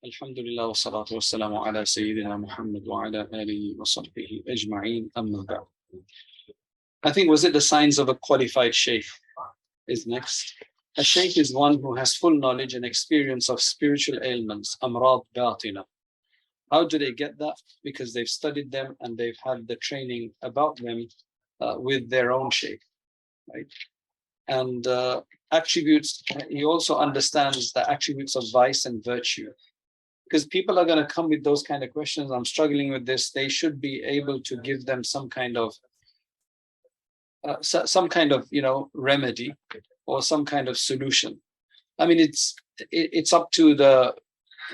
Alhamdulillah wa salatu wa salamu ala Sayyidina Muhammad wa ala alihi wa sahbihi ajma'een amma ba'd. I think, was it the signs of a qualified Shaykh is next. A Shaykh is one who has full knowledge and experience of spiritual ailments, amrad batina. How do they get that? Because they've studied them and they've had the training about them with their own Shaykh, right? And attributes, he also understands the attributes of vice and virtue. Because people are going to come with those kind of questions. I'm struggling with this. They should be able to give them some kind of remedy or some kind of solution. I mean, it's up to the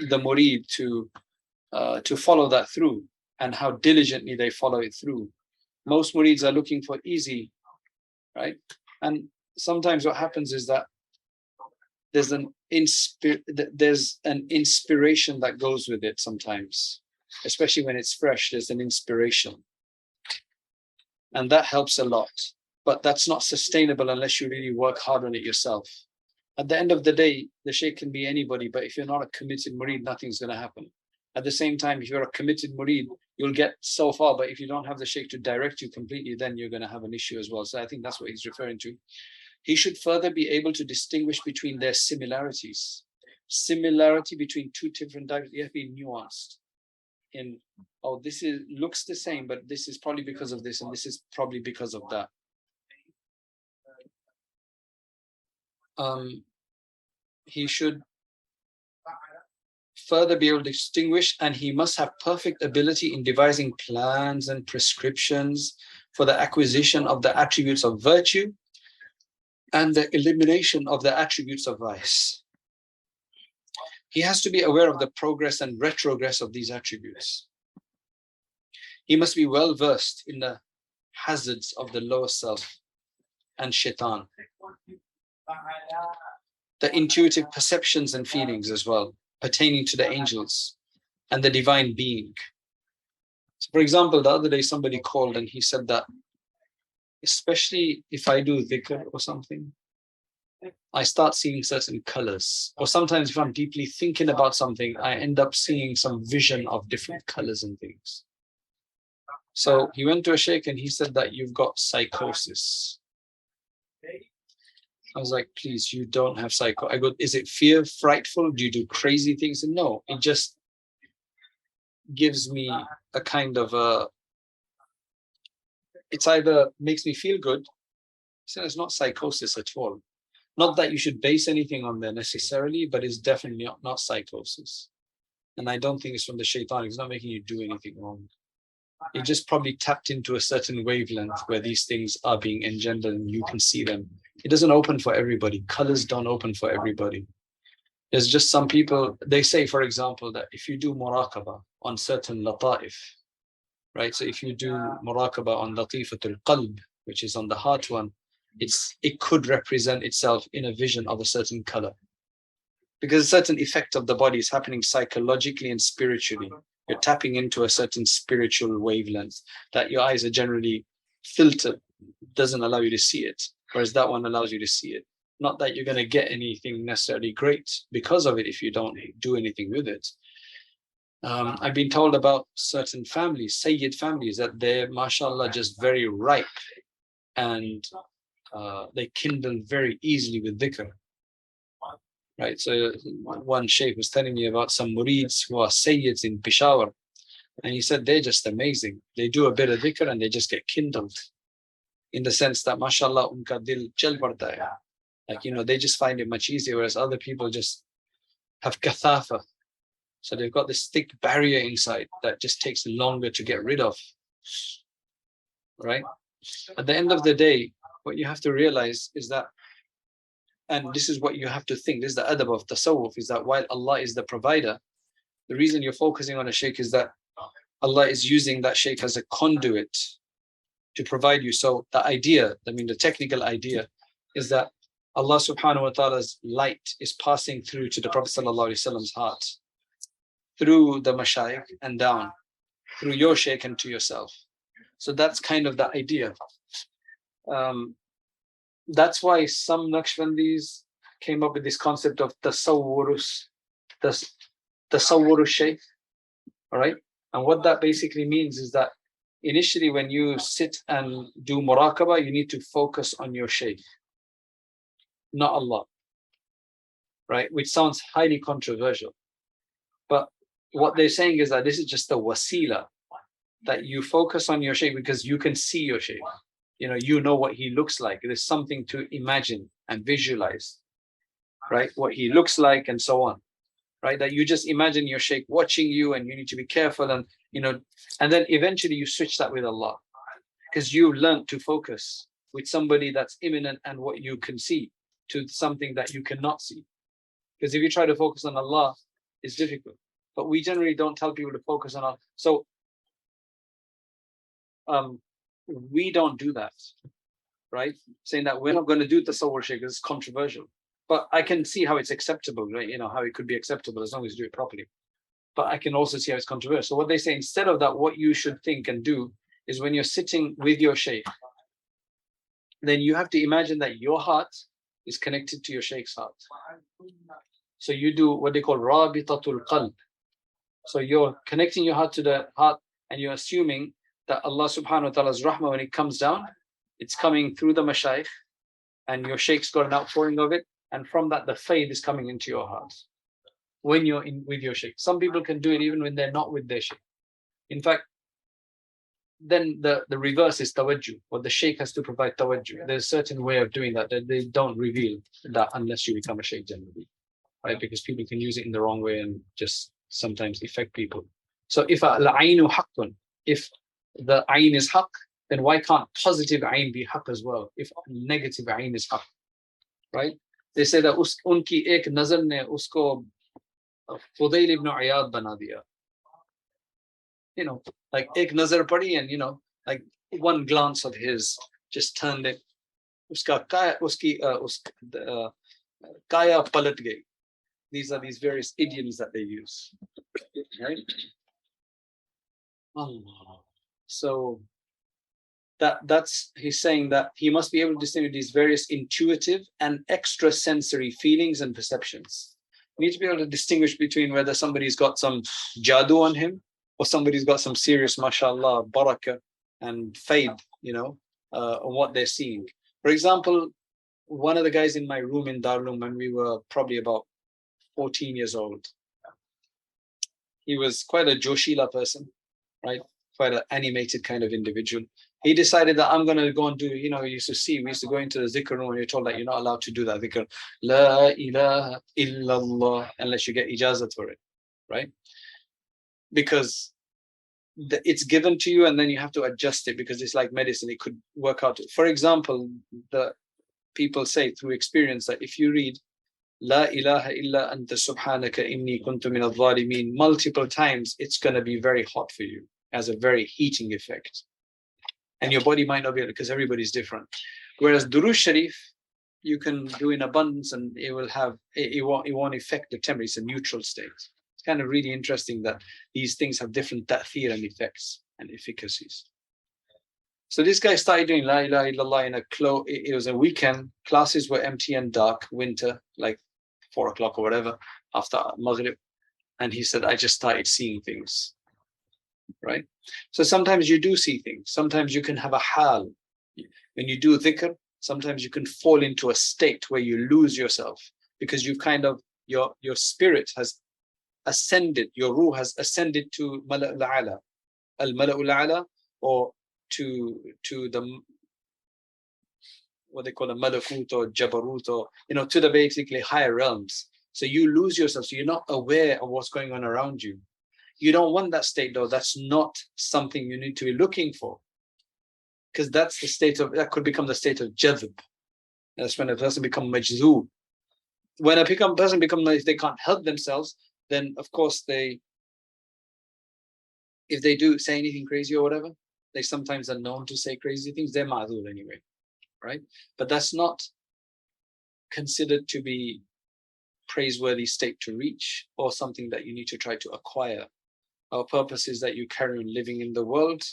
murid to follow that through and how diligently they follow it through. Most murids are looking for easy, right? And sometimes what happens is that there's an inspiration that goes with it sometimes, especially when it's fresh. There's an inspiration, and that helps a lot, but that's not sustainable unless you really work hard on it yourself. At the end of the day, the Shaykh can be anybody, but if you're not a committed murid, nothing's going to happen. At the same time, if you're a committed murid, you'll get so far, but if you don't have the Shaykh to direct you completely, then you're going to have an issue as well. So I think that's what he's referring to. He should further be able to distinguish between their similarities. Similarity between two different types, you have to be nuanced. This looks the same, but this is probably because of this, and this is probably because of that. He should further be able to distinguish, and he must have perfect ability in devising plans and prescriptions for the acquisition of the attributes of virtue and the elimination of the attributes of vice. He has to be aware of the progress and retrogress of these attributes. He must be well versed in the hazards of the lower self and shaitan, the intuitive perceptions and feelings as well, pertaining to the angels and the divine being. So for example, the other day somebody called and he said that, especially if I do dhikr or something, I start seeing certain colors. Or sometimes if I'm deeply thinking about something, I end up seeing some vision of different colors and things. So he went to a Shaykh and he said that you've got psychosis. I was like, please, you don't have psycho. I go, is it fear, frightful? Do you do crazy things? And no, it just gives me a kind of it's either makes me feel good. So it's not psychosis at all. Not that you should base anything on there necessarily, but it's definitely not psychosis. And I don't think it's from the shaitan. It's not making you do anything wrong. You just probably tapped into a certain wavelength where these things are being engendered and you can see them. It doesn't open for everybody. Colors don't open for everybody. There's just some people, they say, for example, that if you do muraqabah on certain lata'if, right? So if you do muraqabah on latifatul qalb, which is on the heart one, it could represent itself in a vision of a certain color. Because a certain effect of the body is happening psychologically and spiritually. You're tapping into a certain spiritual wavelength that your eyes are generally filtered, doesn't allow you to see it, whereas that one allows you to see it. Not that you're going to get anything necessarily great because of it if you don't do anything with it. I've been told about certain families, Sayyid families, that they're, mashallah, just very ripe and they kindle very easily with dhikr. Right, so one Shaykh was telling me about some murids who are Sayyids in Peshawar, and he said they're just amazing. They do a bit of dhikr and they just get kindled, in the sense that, mashallah, unka dil chal padta hai. Like, they just find it much easier, whereas other people just have kathafa. So they've got this thick barrier inside that just takes longer to get rid of. Right? At the end of the day, what you have to realize is that, and this is what you have to think, this is the adab of tasawwuf, is that while Allah is the provider, the reason you're focusing on a Shaykh is that Allah is using that Shaykh as a conduit to provide you. So the idea, the technical idea, is that Allah subhanahu wa ta'ala's light is passing through to the Prophet sallallahu alaihi wasallam's heart, through the mashayikh and down, through your Shaykh and to yourself. So that's kind of the idea. That's why some Naqshbandis came up with this concept of tasawwurus, tasawwur shaykh. All right. And what that basically means is that initially when you sit and do muraqabah, you need to focus on your shaykh, not Allah. Right? Which sounds highly controversial. But what they're saying is that this is just a wasila, that you focus on your shaykh because you can see your shaykh. You know what he looks like. There's something to imagine and visualize, right? What he looks like and so on, right? That you just imagine your shaykh watching you and you need to be careful and, and then eventually you switch that with Allah because you learn to focus with somebody that's imminent and what you can see to something that you cannot see. Because if you try to focus on Allah, it's difficult. But we generally don't tell people to focus on Allah. So we don't do that, right? Saying that we're not going to do tasawwur shaykh is controversial. But I can see how it's acceptable, right? How it could be acceptable as long as you do it properly. But I can also see how it's controversial. So what they say, instead of that, what you should think and do is when you're sitting with your shaykh, then you have to imagine that your heart is connected to your shaykh's heart. So you do what they call rabitatul qalb. So you're connecting your heart to the heart and you're assuming that Allah subhanahu wa ta'ala's rahmah, when it comes down, it's coming through the mashayikh and your shaykh's got an outpouring of it. And from that, the faith is coming into your heart when you're in with your shaykh. Some people can do it even when they're not with their shaykh. In fact, then the reverse is tawajjuh, or the shaykh has to provide tawajjuh. There's a certain way of doing that they don't reveal that unless you become a shaykh generally, right? Because people can use it in the wrong way and just sometimes affect people. So if al-ainu haqqun, if the ayn is haqq, then why can't positive ayn be haqq as well? If negative ayn is haqq, right? They say that unki ek nazar ne usko Fudayl ibn Iyad bana diya. Like ek nazar padi and like one glance of his just turned it. Uska kaya kaya palat gayi. These are these various idioms that they use, right? So that's he's saying that he must be able to distinguish these various intuitive and extrasensory feelings and perceptions. You need to be able to distinguish between whether somebody's got some jadoo on him or somebody's got some serious, mashallah, barakah and faid, on what they're seeing. For example, one of the guys in my room in Darul when we were probably about 14 years old, he was quite a Joshila person, right? Quite an animated kind of individual. He decided that I'm going to go and do, we used to go into the zikr room and you're told that you're not allowed to do that zikr. La ilaha illallah, unless you get ijazat for it, right? Because it's given to you and then you have to adjust it because it's like medicine. It could work out. For example, the people say through experience that if you read La ilaha illa anta subhanaka inni kuntu min adh-dhalimin multiple times, it's going to be very hot for you, as a very heating effect. And your body might not be able to, because everybody's different. Whereas Durood Sharif, you can do in abundance and it won't affect the temperature. It's a neutral state. It's kind of really interesting that these things have different ta'thir and effects and efficacies. So this guy started doing La ilaha illallah it was a weekend. Classes were empty and dark, winter, like 4 o'clock or whatever, after Maghrib. And he said, I just started seeing things, right? So sometimes you do see things. Sometimes you can have a hal. When you do dhikr, sometimes you can fall into a state where you lose yourself because you've kind of, your spirit has ascended, your ruh has ascended to mala'ul a'la, al-mala'ul a'la, or to the, what they call a malakut or jabarut, or to the basically higher realms. So you lose yourself, so you're not aware of what's going on around you. You don't want that state though. That's not something you need to be looking for, because that's the state of, that could become the state of jadhb. That's when a person becomes majzoob. When a person becomes, they can't help themselves, then of course if they do say anything crazy or whatever, they sometimes are known to say crazy things, they're ma'zul anyway, right? But that's not considered to be praiseworthy state to reach or something that you need to try to acquire. Our purpose is that you carry on living in the world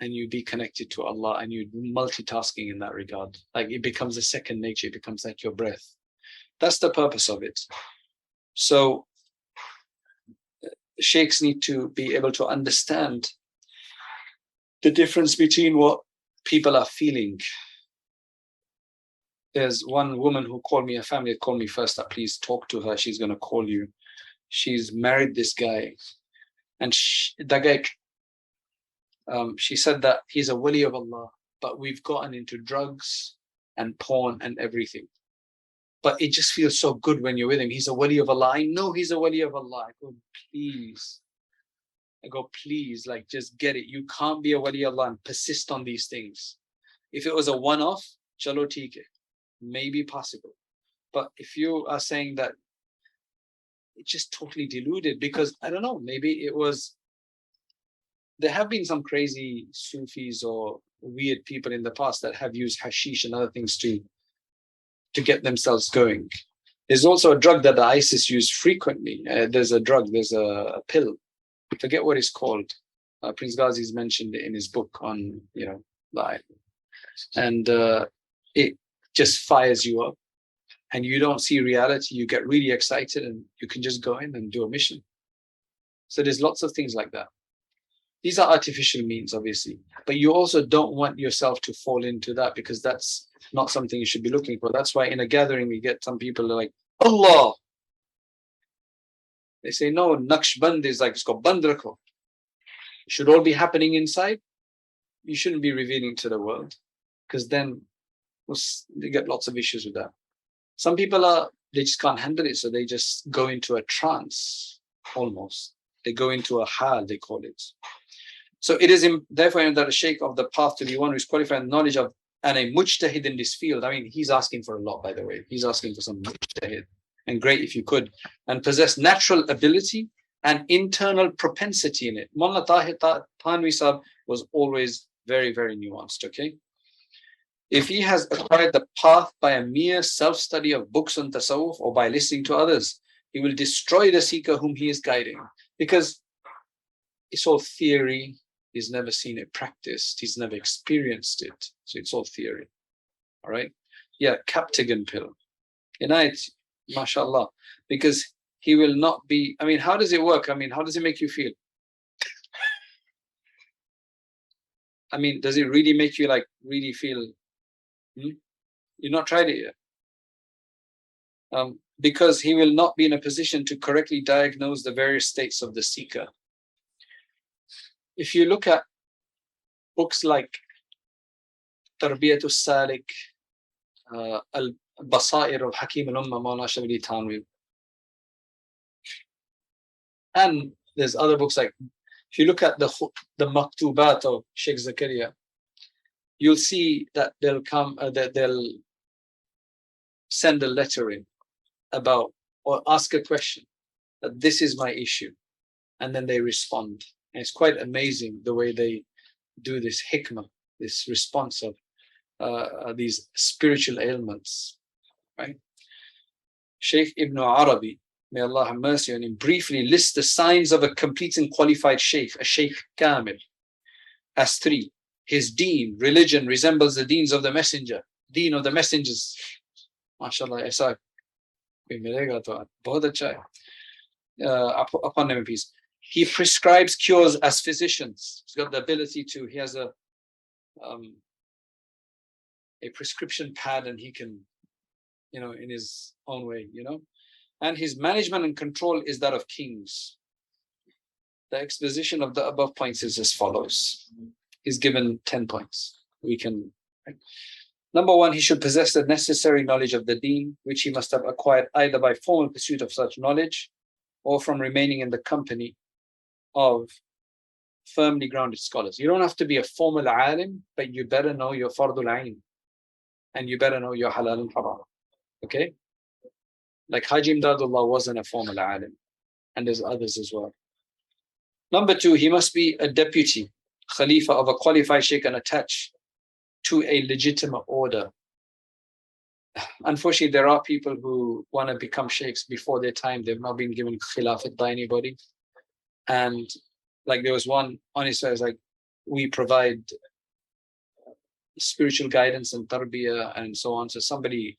and you be connected to Allah and you multitasking in that regard. Like it becomes a second nature, it becomes like your breath. That's the purpose of it. So Sheikhs need to be able to understand the difference between what people are feeling. There's one woman who called me, a family had called me first up, please talk to her, she's going to call you. She's married this guy, and that guy, she said that he's a wali of Allah, but we've gotten into drugs and porn and everything. But it just feels so good when you're with him. He's a wali of Allah. I know he's a wali of Allah. I go, please. I go, please, like, just get it. You can't be a wali of Allah and persist on these things. If it was a one-off, chalo theek hai, maybe possible. But if you are saying that it's just totally deluded, because I don't know, maybe it was, there have been some crazy Sufis or weird people in the past that have used hashish and other things to get themselves going. There's also a drug that the ISIS use frequently. There's a drug, there's a pill. I forget what it's called. Prince Ghazi's mentioned it in his book on, life. And it just fires you up. And you don't see reality. You get really excited and you can just go in and do a mission. So there's lots of things like that. These are artificial means, obviously. But you also don't want yourself to fall into that, because that's not something you should be looking for. That's why in a gathering, we get some people like, Allah. They say, no, Naqshband is like, it's called Bandrako. It should all be happening inside. You shouldn't be revealing to the world, because then they get lots of issues with that. Some people they just can't handle it, so they just go into a trance, almost. They go into a hal, they call it. So it is therefore that a sheikh of the path to be one who is qualified in knowledge of and a mujtahid in this field. I mean, he's asking for a lot, by the way. He's asking for some mujtahid. And great if you could. And possess natural ability and internal propensity in it. Mullah Tahir Thanwi Sahib was always very, very nuanced, okay? If he has acquired the path by a mere self-study of books on tasawwuf or by listening to others, he will destroy the seeker whom he is guiding. Because it's all theory. He's never seen it practiced. He's never experienced it. So it's all theory. All right? Yeah, Captagon pill. Inayat, mashallah. Because he will not be, I mean, how does it work? I mean, how does it make you feel? I mean, does it really make you like really feel? You've not tried it yet. Because he will not be in a position to correctly diagnose the various states of the seeker. If you look at books like Tarbiyatul Salik, Al-Basair of Hakim al-Umma, Mawlana Shabli Thanwi, and there's other books like, if you look at the Maktubat of Sheikh Zakaria, you'll see that they'll come, that they'll send a letter in about, or ask a question, that this is my issue, and then they respond. And it's quite amazing the way they do this hikmah, this response of these spiritual ailments, right? Shaykh Ibn Arabi, may Allah have mercy on him, briefly lists the signs of a complete and qualified Shaykh, a Shaykh Kamil, as 3. His deen, religion, resembles the deens of the messenger, deen of the messengers. MashaAllah, aisa milega to bahut acha hai. Upon him peace. He prescribes cures as physicians. He's got the ability to, he has a prescription pad, and he can, in his own way, And his management and control is that of kings. The exposition of the above points is as follows. He's given 10 points. We can, right? Number 1, he should possess the necessary knowledge of the deen, which he must have acquired either by formal pursuit of such knowledge or from remaining in the company of firmly grounded scholars. You don't have to be a formal alim, but you better know your fardul ain, and you better know your halal and haram. Okay? Like Haji Imdadullah wasn't a formal alim, and there's others as well. Number 2, he must be a deputy, khalifa of a qualified sheikh and attached to a legitimate order. Unfortunately, there are people who want to become sheikhs before their time. They've not been given khilafat by anybody. And like there was one on his face, like, we provide spiritual guidance and tarbiyah and so on. So somebody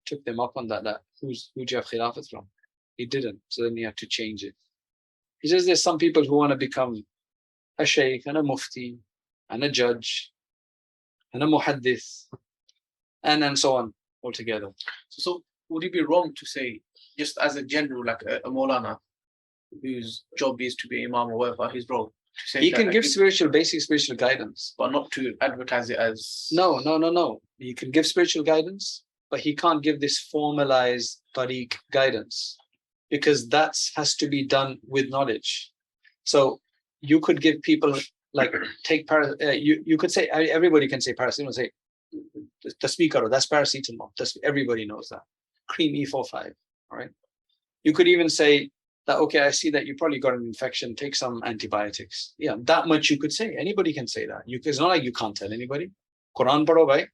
took them up on that. Who do you have khilafat from? He didn't. So then you have to change it. It's just there's some people who want to become a Shaykh and a Mufti and a judge and a Muhaddith and so on altogether. So would it be wrong to say, just as a general, like a Maulana, whose job is to be Imam or whatever his role, to say he can give basic spiritual guidance, but not to advertise it as... No. He can give spiritual guidance, but he can't give this formalized tariq guidance, because that has to be done with knowledge. So you could give people, like, take you could say, everybody can say paracetamol, say the speaker, that's paracetamol. Everybody knows that. Cream E45, all right? You could even say that, okay, I see that you probably got an infection, take some antibiotics. Yeah, that much you could say. Anybody can say that. It's not like you can't tell anybody. Quran padho bhai.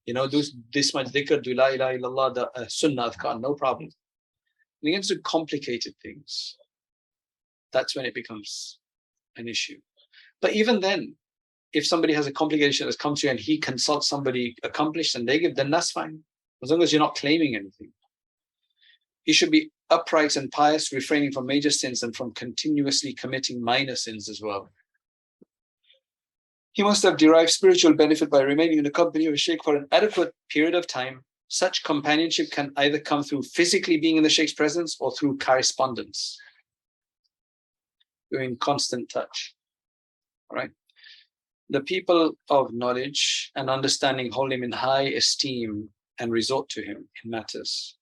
Do this much dhikr, do la ilaha illallah, the sunnah adhkar, no problem. When it gets to complicated things, that's when it becomes an issue. But even then, if somebody has a complication that's come to you and he consults somebody accomplished and they give, then that's fine, as long as you're not claiming anything. He should be upright and pious, refraining from major sins and from continuously committing minor sins as well. He must have derived spiritual benefit by remaining in the company of a Shaykh for an adequate period of time. Such companionship can either come through physically being in the Shaykh's presence or through correspondence. You're in constant touch. All right. The people of knowledge and understanding hold him in high esteem and resort to him in matters.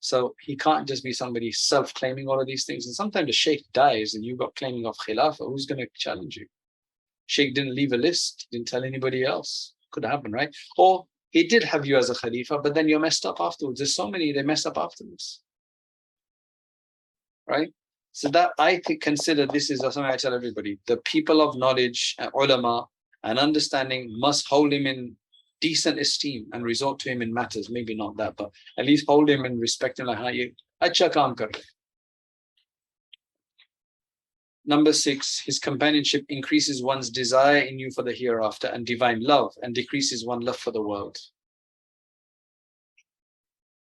So he can't just be somebody self-claiming all of these things. And sometimes the Shaykh dies and you've got claiming of Khilafah. Who's going to challenge you? Shaykh didn't leave a list, didn't tell anybody else. Could happen, right? Or he did have you as a Khalifa, but then you're messed up afterwards. There's so many, they mess up afterwards. Right? So that I consider this is something I tell everybody. The people of knowledge, ulama, and understanding must hold him in decent esteem and resort to him in matters. Maybe not that, but at least hold him and respect him. Like, acha kaam kar rahe. Number 6, his companionship increases one's desire in you for the hereafter and divine love, and decreases one's love for the world.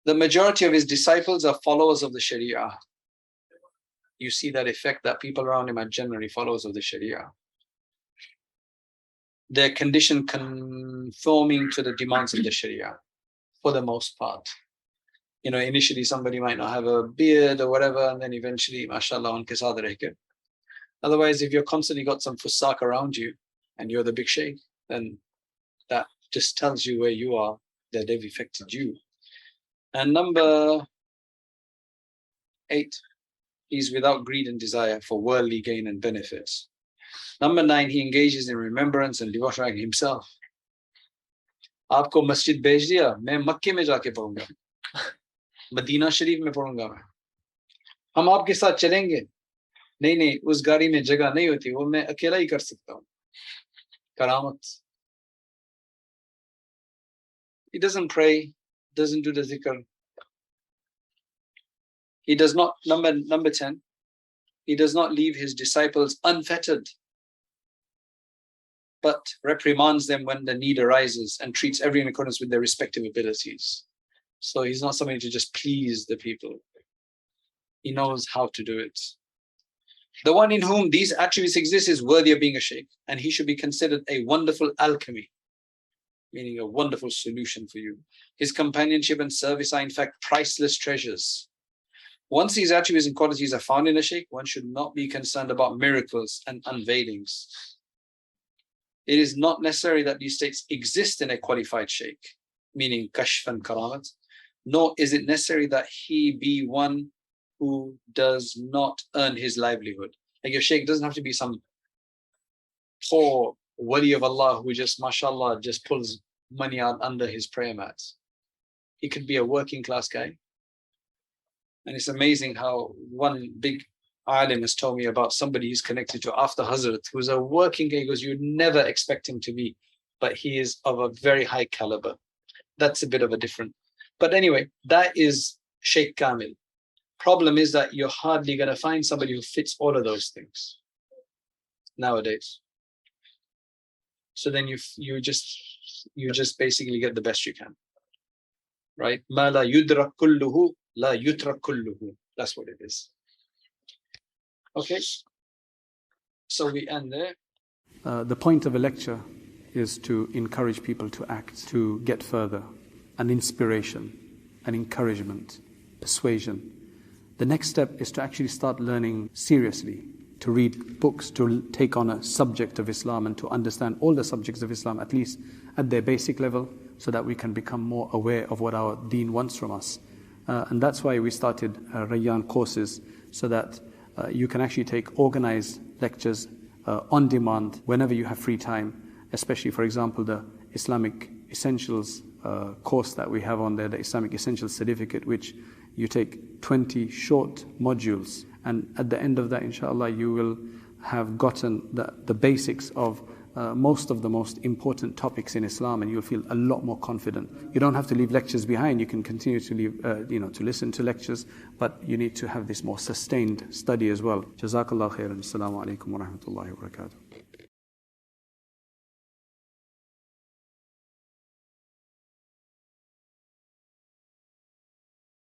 The majority of his disciples are followers of the Sharia. You see that effect, that people around him are generally followers of the Sharia. They're conditioned conforming to the demands of the Sharia for the most part. Initially somebody might not have a beard or whatever, and then eventually, mashallah, unke saath rehke. Otherwise, if you're constantly got some fusaq around you and you're the big Shaykh, then that just tells you where you are, that they've affected you. And number 8, he's without greed and desire for worldly gain and benefits. Number 9, he engages in remembrance and devotion himself. Aapko masjid bhej diya, main Makkah mein jaake padhunga. Madina Sharif mein padhunga main. Hum aapke saath chalenge. नहीं उस गाड़ी में जगह नहीं होती, वो मैं अकेला ही कर सकता हूँ. Karamat. He doesn't pray, doesn't do the zikr. He does not, number 10, he does not leave his disciples unfettered, but reprimands them when the need arises and treats everyone in accordance with their respective abilities. So he's not somebody to just please the people. He knows how to do it. The one in whom these attributes exist is worthy of being a Shaykh, and he should be considered a wonderful alchemy, meaning a wonderful solution for you. His companionship and service are in fact priceless treasures. Once these attributes and qualities are found in a Shaykh, one should not be concerned about miracles and unveilings. It is not necessary that these states exist in a qualified Shaykh, meaning kashf and karamat, nor is it necessary that he be one who does not earn his livelihood. Like your Shaykh doesn't have to be some poor wali of Allah who just, mashallah, just pulls money out under his prayer mats. He could be a working class guy. And it's amazing how one big alim has told me about somebody he's connected to after Hazrat, who's a working guy. He goes, you'd never expect him to be, but he is of a very high caliber. That's a bit of a different. But anyway, that is Shaykh Kamil. Problem is that you're hardly going to find somebody who fits all of those things nowadays. So then you just basically get the best you can, right? Ma la yudrak kulluhu, la yutrak kulluhu. That's what it is. Okay, so we end there. The point of a lecture is to encourage people to act, to get further, an inspiration, an encouragement, persuasion. The next step is to actually start learning seriously, to read books, to take on a subject of Islam and to understand all the subjects of Islam, at least at their basic level, so that we can become more aware of what our deen wants from us. And that's why we started Rayyan courses, so that you can actually take organized lectures on demand whenever you have free time, especially, for example, the Islamic Essentials course that we have on there, the Islamic Essentials Certificate, which you take 20 short modules, and at the end of that, inshallah, you will have gotten the basics of most of the most important topics in Islam, and you'll feel a lot more confident. You don't have to leave lectures behind. You can continue to leave, to listen to lectures, but you need to have this more sustained study as well. Jazakallah khairan. Assalamu alaikum wa rahmatullahi wa barakatuh.